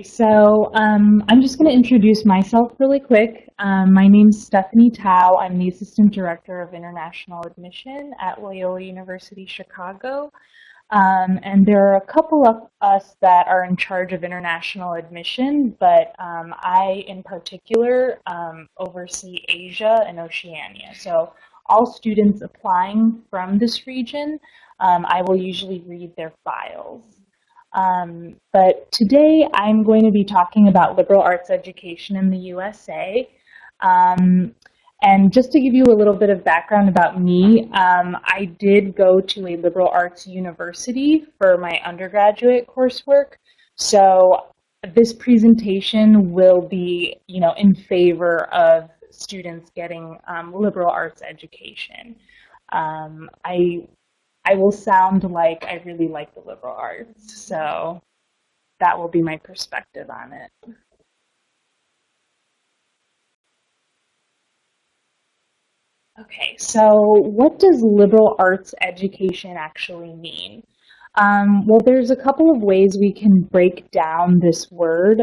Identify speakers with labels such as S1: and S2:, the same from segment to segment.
S1: I'm just going to introduce myself really quick. My name's Stephanie Tao. I'm the Assistant Director of International Admission at Loyola University Chicago. And there are a couple of us that are in charge of international admission, but I, in particular, oversee Asia and Oceania. So all students applying from this region, I will usually read their files. But today I'm going to be talking about liberal arts education in the USA. And just to give you a little bit of background about me, I did go to a liberal arts university for my undergraduate coursework. So this presentation will be, in favor of students getting liberal arts education. I will sound like I really like the liberal arts, so that will be my perspective on it. Okay, so what does liberal arts education actually mean? Well, there's a couple of ways we can break down this word.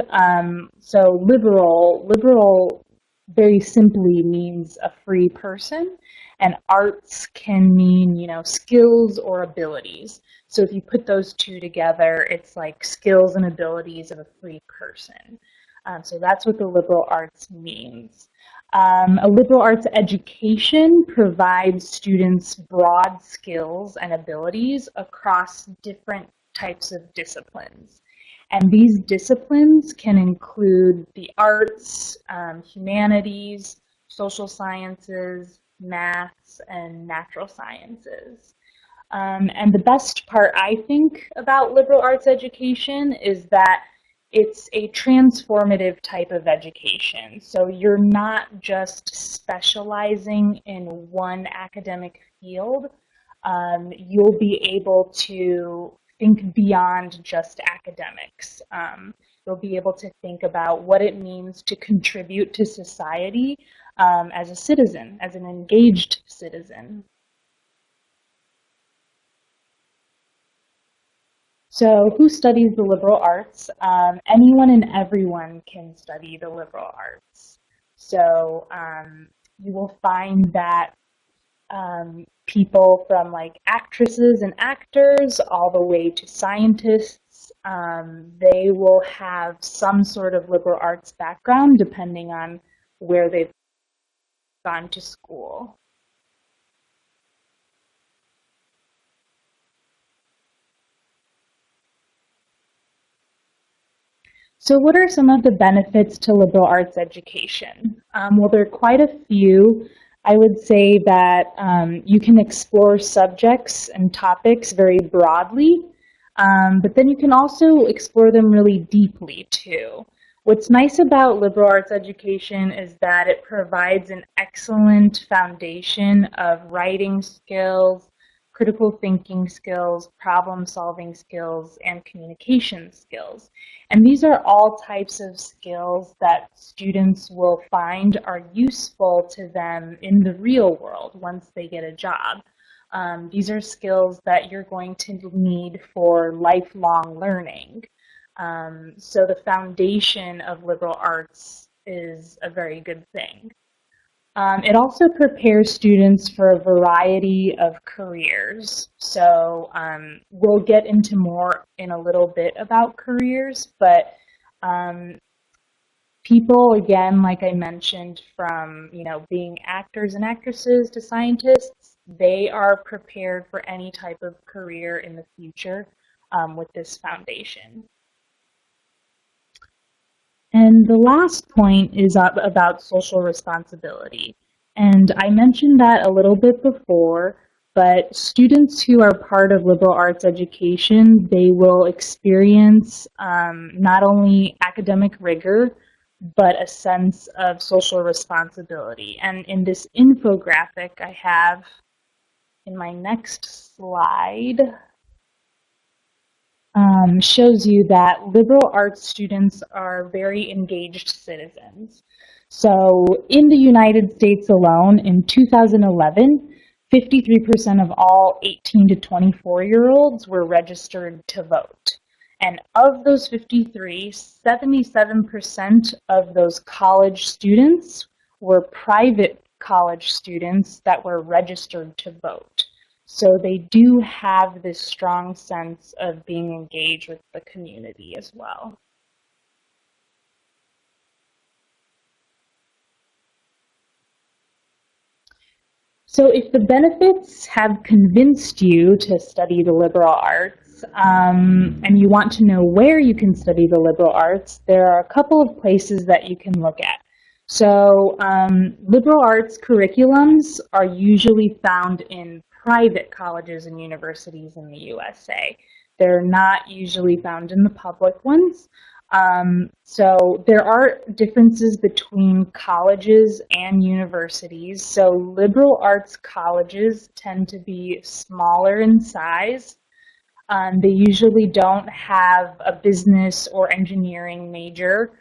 S1: So liberal very simply means a free person. And arts can mean, skills or abilities. So if you put those two together, it's like skills and abilities of a free person. So that's what the liberal arts means. A liberal arts education provides students broad skills and abilities across different types of disciplines. And these disciplines can include the arts, humanities, social sciences, maths, and natural sciences. And the best part, I think, about liberal arts education is that it's a transformative type of education. So you're not just specializing in one academic field. You'll be able to think beyond just academics. You'll be able to think about what it means to contribute to society as a citizen, as an engaged citizen. So who studies the liberal arts? Anyone and everyone can study the liberal arts. So you will find that people from like actresses and actors all the way to scientists, they will have some sort of liberal arts background depending on where they've gone to school. So what are some of the benefits to liberal arts education? Well, there are quite a few. I would say that you can explore subjects and topics very broadly, but then you can also explore them really deeply too. What's nice about liberal arts education is that it provides an excellent foundation of writing skills, critical thinking skills, problem-solving skills, and communication skills. And these are all types of skills that students will find are useful to them in the real world once they get a job. These are skills that you're going to need for lifelong learning. So the foundation of liberal arts is a very good thing. It also prepares students for a variety of careers. So we'll get into more in a little bit about careers, but people, again, like I mentioned, from being actors and actresses to scientists, they are prepared for any type of career in the future with this foundation. And the last point is about social responsibility. And I mentioned that a little bit before, but students who are part of liberal arts education, they will experience not only academic rigor, but a sense of social responsibility. And in this infographic I have in my next slide, shows you that liberal arts students are very engaged citizens. So in the United States alone, in 2011, 53% of all 18 to 24-year-olds were registered to vote. And of those 53, 77% of those college students were private college students that were registered to vote. So they do have this strong sense of being engaged with the community as well. So if the benefits have convinced you to study the liberal arts, and you want to know where you can study the liberal arts, there are a couple of places that you can look at. So liberal arts curriculums are usually found in private colleges and universities in the USA. They're not usually found in the public ones. So there are differences between colleges and universities. So liberal arts colleges tend to be smaller in size. They usually don't have a business or engineering major,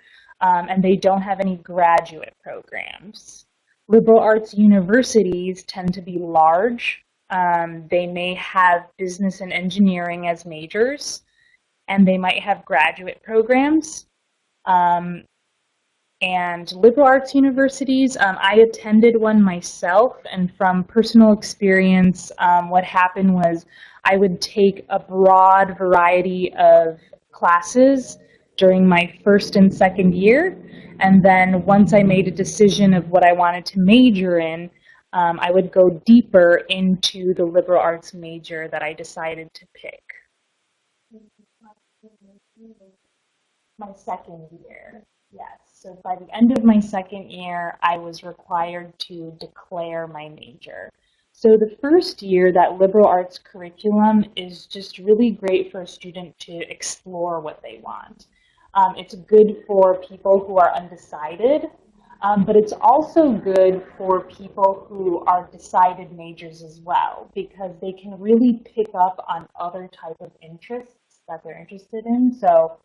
S1: and they don't have any graduate programs. Liberal arts universities tend to be large. They may have business and engineering as majors, and they might have graduate programs. And liberal arts universities, I attended one myself, and from personal experience, what happened was I would take a broad variety of classes during my first and second year, and then once I made a decision of what I wanted to major in, I would go deeper into the liberal arts major that I decided to pick. My second year, yes. So by the end of my second year, I was required to declare my major. So the first year, that liberal arts curriculum is just really great for a student to explore what they want. It's good for people who are undecided, but it's also good for people who are decided majors as well, because they can really pick up on other type of interests that they're interested in. So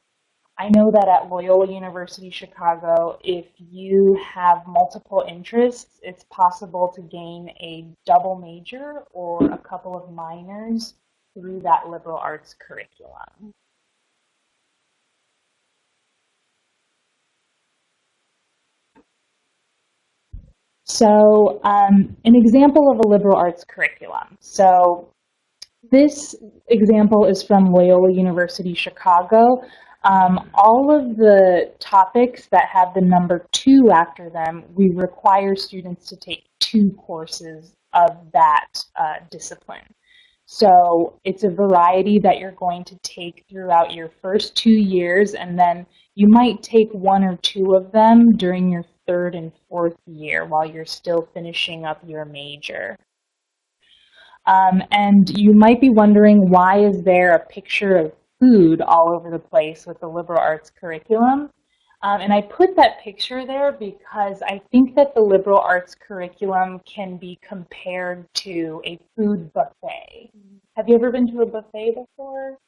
S1: I know that at Loyola University Chicago, if you have multiple interests, it's possible to gain a double major or a couple of minors through that liberal arts curriculum. So an example of a liberal arts curriculum. So this example is from Loyola University Chicago. All of the topics that have the number 2 after them, we require students to take 2 courses of that discipline. So it's a variety that you're going to take throughout your first 2 years, and then you might take 1 or 2 of them during your 3rd and 4th year while you're still finishing up your major. And you might be wondering, why is there a picture of food all over the place with the liberal arts curriculum? And I put that picture there because I think that the liberal arts curriculum can be compared to a food buffet. Have you ever been to a buffet before?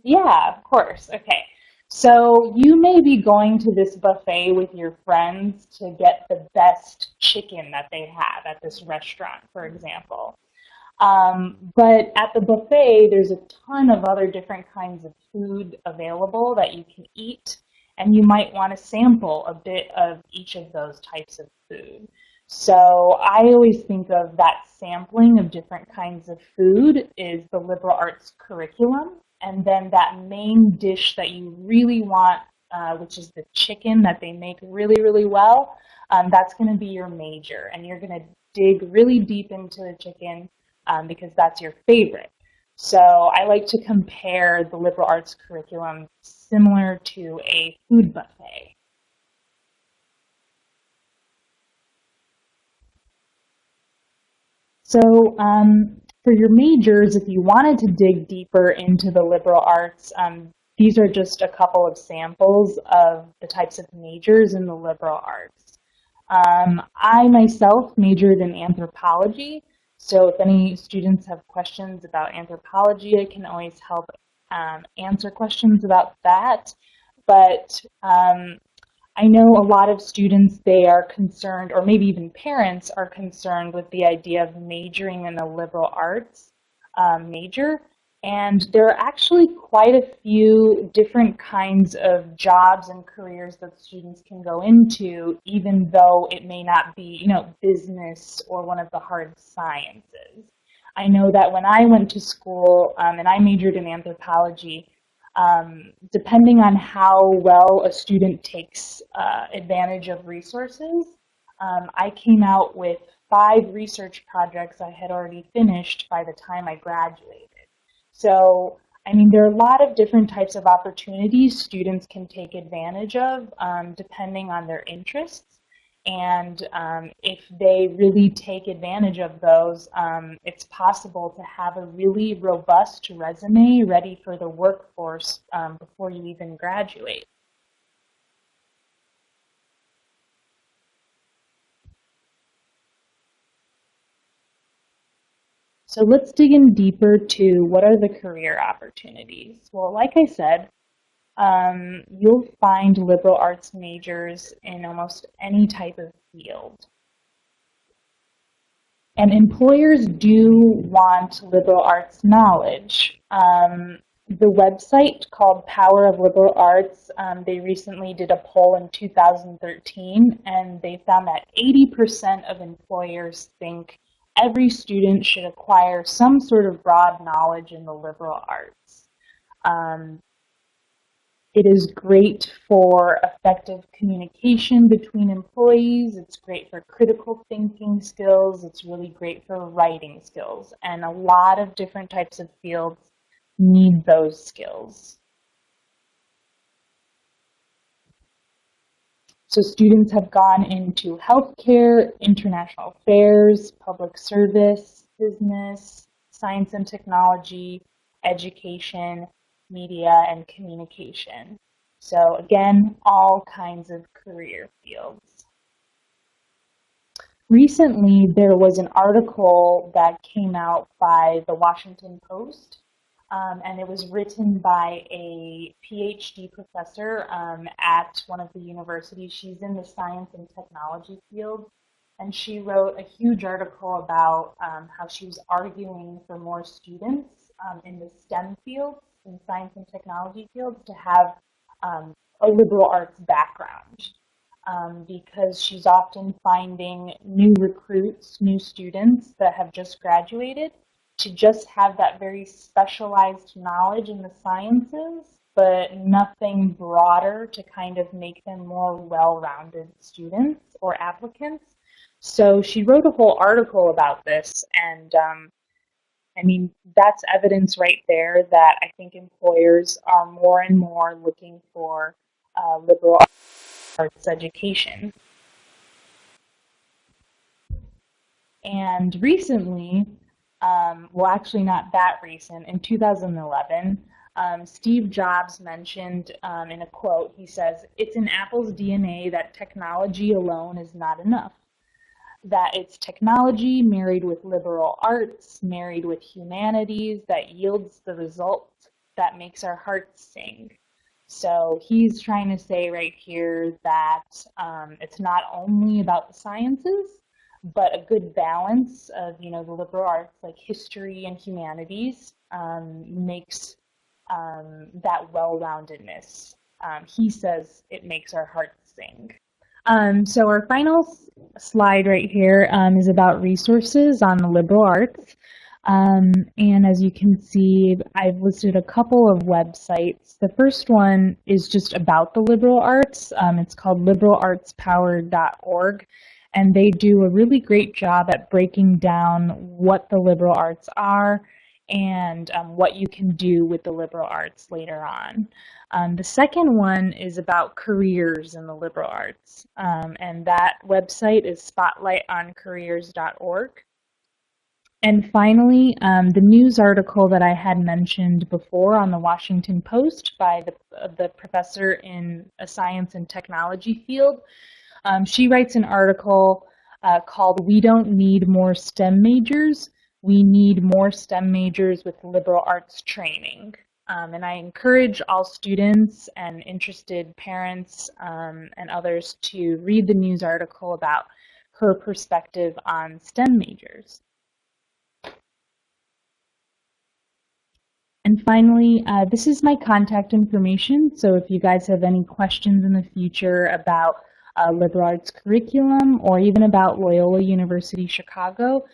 S1: Yeah, of course. Okay. So you may be going to this buffet with your friends to get the best chicken that they have at this restaurant, for example. But at the buffet, there's a ton of other different kinds of food available that you can eat, and you might want to sample a bit of each of those types of food. So I always think of that sampling of different kinds of food is the liberal arts curriculum, and then that main dish that you really want, which is the chicken that they make really, really well, that's going to be your major, and you're going to dig really deep into the chicken because that's your favorite. So I like to compare the liberal arts curriculum similar to a food buffet. So for your majors, if you wanted to dig deeper into the liberal arts, these are just a couple of samples of the types of majors in the liberal arts. I myself majored in anthropology. So if any students have questions about anthropology, I can always help answer questions about that. But I know a lot of students, they are concerned, or maybe even parents are concerned with the idea of majoring in a liberal arts major And there are actually quite a few different kinds of jobs and careers that students can go into, even though it may not be, business or one of the hard sciences. I know that when I went to school and I majored in anthropology, depending on how well a student takes advantage of resources, I came out with 5 research projects I had already finished by the time I graduated. So, there are a lot of different types of opportunities students can take advantage of depending on their interests. And if they really take advantage of those, it's possible to have a really robust resume ready for the workforce before you even graduate. So let's dig in deeper to what are the career opportunities. Well, like I said, you'll find liberal arts majors in almost any type of field. And employers do want liberal arts knowledge. The website called Power of Liberal Arts, they recently did a poll in 2013, and they found that 80% of employers think every student should acquire some sort of broad knowledge in the liberal arts. It is great for effective communication between employees. It's great for critical thinking skills. It's really great for writing skills. And a lot of different types of fields need those skills. So students have gone into healthcare, international affairs, public service, business, science and technology, education, media, and communication. So again, all kinds of career fields. Recently, there was an article that came out by the Washington Post, and it was written by a PhD professor at one of the universities. She's in the science and technology field, and she wrote a huge article about how she was arguing for more students in the STEM fields, in science and technology fields, to have a liberal arts background. Because she's often finding new recruits, new students that have just graduated, to just have that very specialized knowledge in the sciences, but nothing broader to kind of make them more well-rounded students or applicants. So she wrote a whole article about this, and that's evidence right there that I think employers are more and more looking for liberal arts education. And recently, well, actually not that recent, in 2011, Steve Jobs mentioned in a quote, he says, "It's in Apple's DNA that technology alone is not enough. That it's technology married with liberal arts, married with humanities, that yields the result that makes our hearts sing." So he's trying to say right here that it's not only about the sciences, but a good balance of, the liberal arts, like history and humanities, makes that well-roundedness. He says it makes our hearts sing. So our final slide right here is about resources on the liberal arts. And as you can see, I've listed a couple of websites. The first one is just about the liberal arts. It's called liberalartspower.org. And they do a really great job at breaking down what the liberal arts are and what you can do with the liberal arts later on. The second one is about careers in the liberal arts, and that website is spotlightoncareers.org. And finally, the news article that I had mentioned before on the Washington Post by the professor in a science and technology field, she writes an article called "We Don't Need More STEM Majors, We Need More STEM Majors with Liberal Arts Training." And I encourage all students and interested parents and others to read the news article about her perspective on STEM majors. And finally, this is my contact information. So if you guys have any questions in the future about liberal arts curriculum or even about Loyola University Chicago,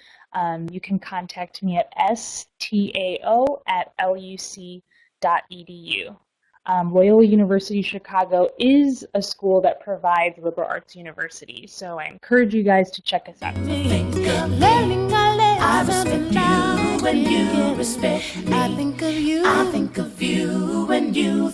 S1: you can contact me at stao@luc.edu. Loyola University Chicago is a school that provides liberal arts universities, so I encourage you guys to check us out.
S2: I respect you when you respect me. I think of you when you